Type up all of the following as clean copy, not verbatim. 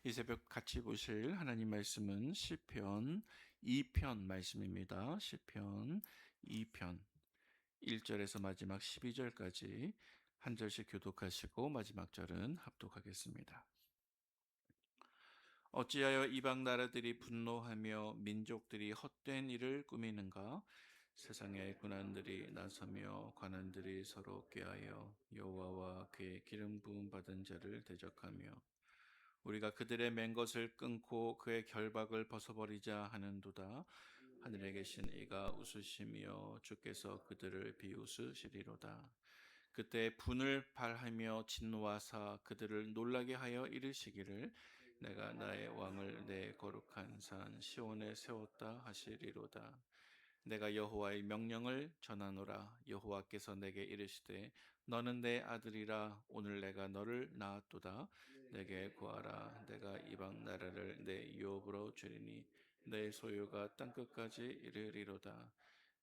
이 새벽 같이 보실 하나님 말씀은 시편 2편 말씀입니다. 시편 2편 1절에서 마지막 12절까지 한 절씩 교독하시고 마지막 절은 합독하겠습니다. 어찌하여 이방 나라들이 분노하며 민족들이 헛된 일을 꾸미는가? 세상의 군환들이 나서며 관원들이 서로 꾀하여 여호와와 그의 기름 부음 받은 자를 대적하며 우리가 그들의 맨 것을 끊고 그의 결박을 벗어버리자 하는도다. 하늘에 계신 이가 웃으시며 주께서 그들을 비웃으시리로다. 그때 분을 발하며 진노하사 그들을 놀라게 하여 이르시기를 내가 나의 왕을 내 거룩한 산 시온에 세웠다 하시리로다. 내가 여호와의 명령을 전하노라. 여호와께서 내게 이르시되 너는 내 아들이라. 오늘 내가 너를 낳았도다. 내게 구하라. 내가 이방 나라를 내 유업으로 주리니 내 소유가 땅끝까지 이르리로다.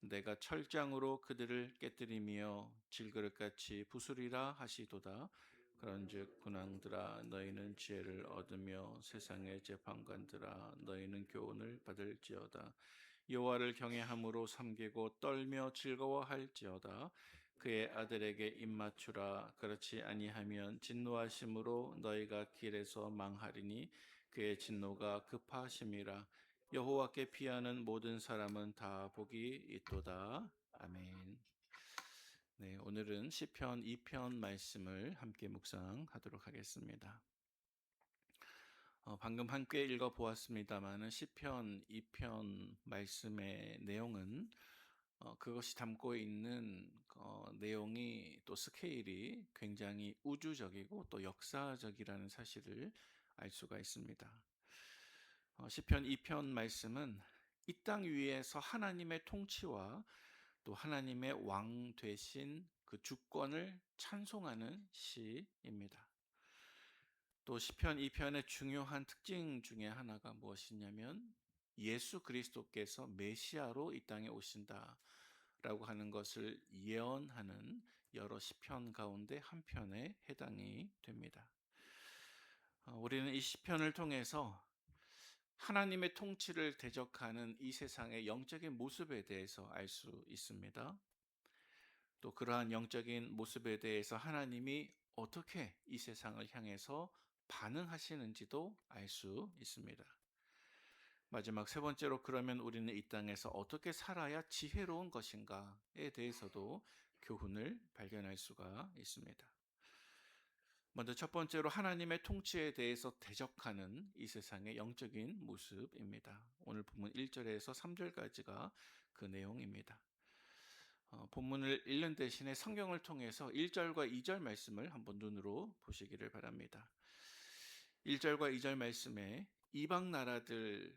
내가 철장으로 그들을 깨뜨리며 질그릇같이 부수리라 하시도다. 그런즉 군왕들아 너희는 지혜를 얻으며 세상의 재판관들아 너희는 교훈을 받을지어다. 여호와를 경외함으로 섬기고 떨며 즐거워할지어다. 그의 아들에게 입맞추라. 그렇지 아니하면 진노하심으로 너희가 길에서 망하리니 그의 진노가 급하심이라. 여호와께 피하는 모든 사람은 다 복이 있도다. 아멘. 네, 오늘은 시편 2편 말씀을 함께 묵상하도록 하겠습니다. 방금 함께 읽어보았습니다마는 시편 2편 말씀의 내용은 그것이 담고 있는 내용이 또 스케일이 굉장히 우주적이고 또 역사적이라는 사실을 알 수가 있습니다. 시편 2편 말씀은 이 땅 위에서 하나님의 통치와 또 하나님의 왕 되신 그 주권을 찬송하는 시입니다. 또 시편 2편의 중요한 특징 중에 하나가 무엇이냐면 예수 그리스도께서 메시아로 이 땅에 오신다라고 하는 것을 예언하는 여러 시편 가운데 한 편에 해당이 됩니다. 우리는 이 시편을 통해서 하나님의 통치를 대적하는 이 세상의 영적인 모습에 대해서 알 수 있습니다. 또 그러한 영적인 모습에 대해서 하나님이 어떻게 이 세상을 향해서 반응하시는지도 알 수 있습니다. 마지막 세 번째로 그러면 우리는 이 땅에서 어떻게 살아야 지혜로운 것인가에 대해서도 교훈을 발견할 수가 있습니다. 먼저 첫 번째로 하나님의 통치에 대해서 대적하는 이 세상의 영적인 모습입니다. 오늘 본문 1절에서 3절까지가 그 내용입니다. 본문을 읽는 대신에 성경을 통해서 1절과 2절 말씀을 한번 눈으로 보시기를 바랍니다. 1절과 2절 말씀에 이방 나라들,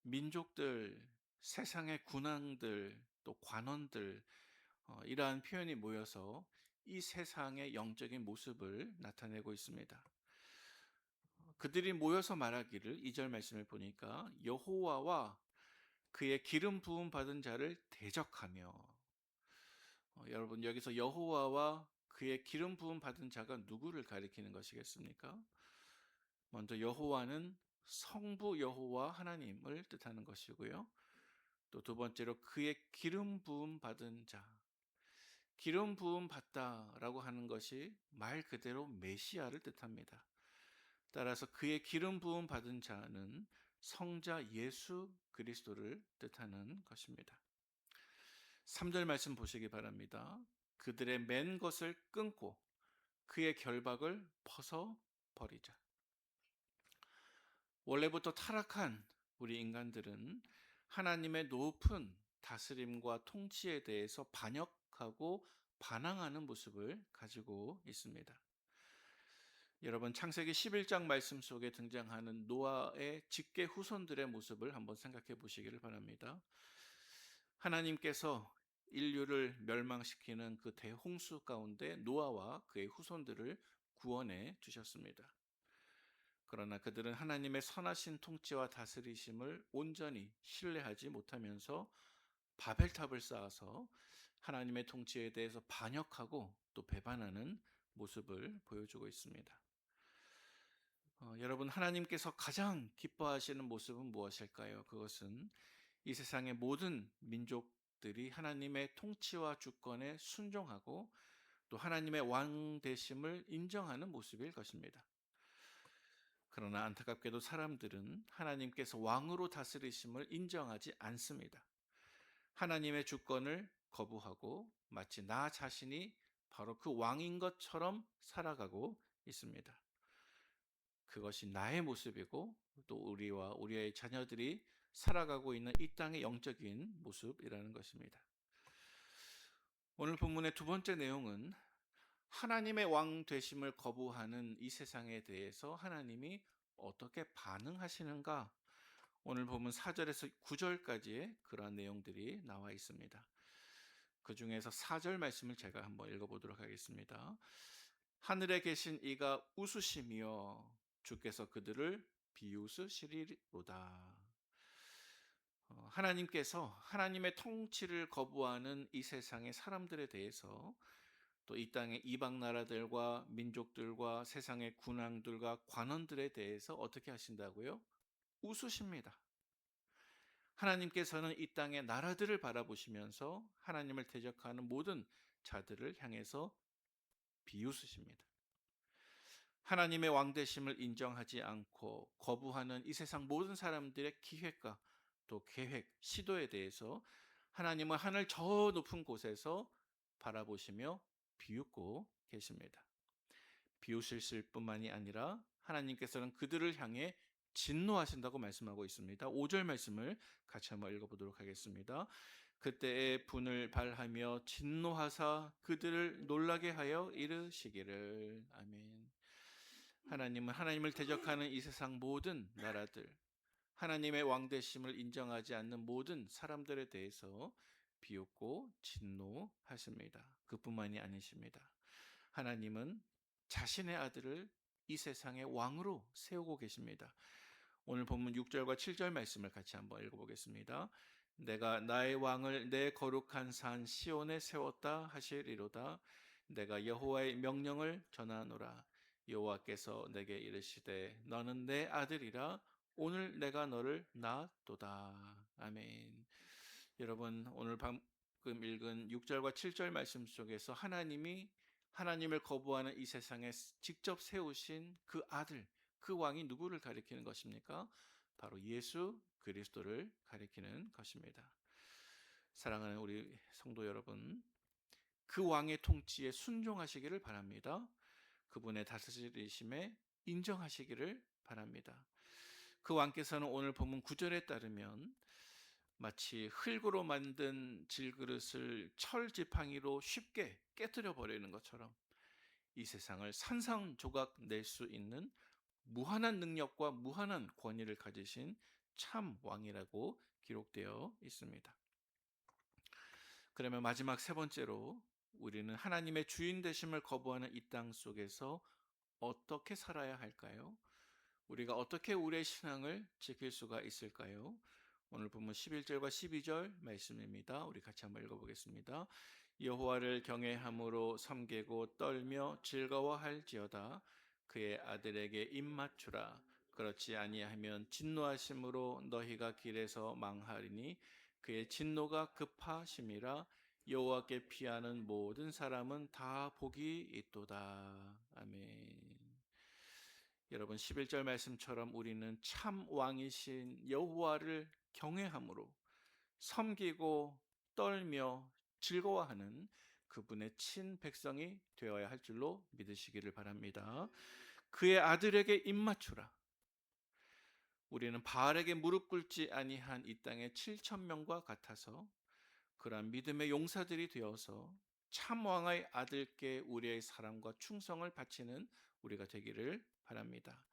민족들, 세상의 군왕들, 또 관원들 이러한 표현이 모여서 이 세상의 영적인 모습을 나타내고 있습니다. 그들이 모여서 말하기를 2절 말씀을 보니까 여호와와 그의 기름 부음 받은 자를 대적하며 여러분 여기서 여호와와 그의 기름 부음 받은 자가 누구를 가리키는 것이겠습니까? 먼저 여호와는 성부 여호와 하나님을 뜻하는 것이고요. 또 두 번째로 그의 기름 부음 받은 자. 기름 부음 받다라고 하는 것이 말 그대로 메시아를 뜻합니다. 따라서 그의 기름 부음 받은 자는 성자 예수 그리스도를 뜻하는 것입니다. 3절 말씀 보시기 바랍니다. 그들의 맨 것을 끊고 그의 결박을 벗어 버리자. 원래부터 타락한 우리 인간들은 하나님의 높은 다스림과 통치에 대해서 반역하고 반항하는 모습을 가지고 있습니다. 여러분 창세기 11장 말씀 속에 등장하는 노아의 직계 후손들의 모습을 한번 생각해 보시기를 바랍니다. 하나님께서 인류를 멸망시키는 그 대홍수 가운데 노아와 그의 후손들을 구원해 주셨습니다. 그러나 그들은 하나님의 선하신 통치와 다스리심을 온전히 신뢰하지 못하면서 바벨탑을 쌓아서 하나님의 통치에 대해서 반역하고 또 배반하는 모습을 보여주고 있습니다. 여러분, 하나님께서 가장 기뻐하시는 모습은 무엇일까요? 그것은 이 세상의 모든 민족들이 하나님의 통치와 주권에 순종하고 또 하나님의 왕 되심을 인정하는 모습일 것입니다. 그러나 안타깝게도 사람들은 하나님께서 왕으로 다스리심을 인정하지 않습니다. 하나님의 주권을 거부하고 마치 나 자신이 바로 그 왕인 것처럼 살아가고 있습니다. 그것이 나의 모습이고 또 우리와 우리의 자녀들이 살아가고 있는 이 땅의 영적인 모습이라는 것입니다. 오늘 본문의 두 번째 내용은 하나님의 왕 되심을 거부하는 이 세상에 대해서 하나님이 어떻게 반응하시는가? 오늘 보면 4절에서 9절까지의 그러한 내용들이 나와 있습니다. 그 중에서 4절 말씀을 제가 한번 읽어보도록 하겠습니다. 하늘에 계신 이가 웃으시며 주께서 그들을 비웃으시리로다. 하나님께서 하나님의 통치를 거부하는 이 세상의 사람들에 대해서 또 이 땅의 이방 나라들과 민족들과 세상의 군왕들과 관원들에 대해서 어떻게 하신다고요? 웃으십니다. 하나님께서는 이 땅의 나라들을 바라보시면서 하나님을 대적하는 모든 자들을 향해서 비웃으십니다. 하나님의 왕되심을 인정하지 않고 거부하는 이 세상 모든 사람들의 기획과 또 계획, 시도에 대해서 하나님은 하늘 저 높은 곳에서 바라보시며 비웃고 계십니다. 비웃으실 뿐만이 아니라 하나님께서는 그들을 향해 진노하신다고 말씀하고 있습니다. 5절 말씀을 같이 한번 읽어보도록 하겠습니다. 그때에 분을 발하며 진노하사 그들을 놀라게 하여 이르시기를. 아멘. 하나님은 하나님을 대적하는 이 세상 모든 나라들, 하나님의 왕되심을 인정하지 않는 모든 사람들에 대해서 비웃고 진노하십니다. 그뿐만이 아니십니다. 하나님은 자신의 아들을 이 세상의 왕으로 세우고 계십니다. 오늘 본문 6절과 7절 말씀을 같이 한번 읽어보겠습니다. 내가 나의 왕을 내 거룩한 산 시온에 세웠다 하시리로다. 내가 여호와의 명령을 전하노라. 여호와께서 내게 이르시되 너는 내 아들이라. 오늘 내가 너를 낳았도다. 아멘. 여러분, 오늘 방금 읽은 6절과 7절 말씀 속에서 하나님이 하나님을 거부하는 이 세상에 직접 세우신 그 아들, 그 왕이 누구를 가리키는 것입니까? 바로 예수 그리스도를 가리키는 것입니다. 사랑하는 우리 성도 여러분, 그 왕의 통치에 순종하시기를 바랍니다. 그분의 다스리심에 인정하시기를 바랍니다. 그 왕께서는 오늘 본문 9절에 따르면 마치 흙으로 만든 질그릇을 철 지팡이로 쉽게 깨뜨려 버리는 것처럼 이 세상을 산산조각 낼 수 있는 무한한 능력과 무한한 권위를 가지신 참 왕이라고 기록되어 있습니다. 그러면 마지막 세 번째로 우리는 하나님의 주인 되심을 거부하는 이 땅 속에서 어떻게 살아야 할까요? 우리가 어떻게 우리의 신앙을 지킬 수가 있을까요? 오늘 본문 11절과 12절 말씀입니다. 우리 같이 한번 읽어보겠습니다. 여호와를 경외함으로 섬기고 떨며 즐거워할지어다. 그의 아들에게 입맞추라. 그렇지 아니하면 진노하심으로 너희가 길에서 망하리니 그의 진노가 급하심이라. 여호와께 피하는 모든 사람은 다 복이 있도다. 아멘. 여러분, 11절 말씀처럼 우리는 참 왕이신 여호와를 경외함으로 섬기고 떨며 즐거워하는 그분의 친 백성이 되어야 할 줄로 믿으시기를 바랍니다. 그의 아들에게 입맞추라. 우리는 바알에게 무릎 꿇지 아니한 이 땅의 7천 명과 같아서 그러한 믿음의 용사들이 되어서 참 왕의 아들께 우리의 사랑과 충성을 바치는 우리가 되기를 바랍니다.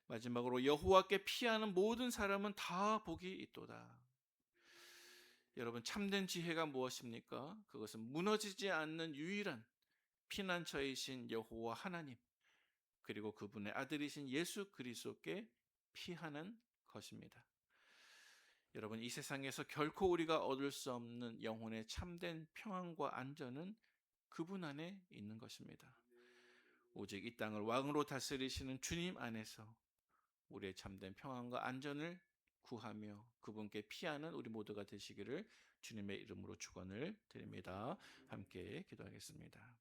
마지막으로 여호와께 피하는 모든 사람은 다 복이 있도다. 여러분, 참된 지혜가 무엇입니까? 그것은 무너지지 않는 유일한 피난처이신 여호와 하나님, 그리고 그분의 아들이신 예수 그리스도께 피하는 것입니다. 여러분, 이 세상에서 결코 우리가 얻을 수 없는 영혼의 참된 평안과 안전은 그분 안에 있는 것입니다. 오직 이 땅을 왕으로 다스리시는 주님 안에서 우리의 참된 평안과 안전을 구하며 그분께 피하는 우리 모두가 되시기를 주님의 이름으로 축원을 드립니다. 함께 기도하겠습니다.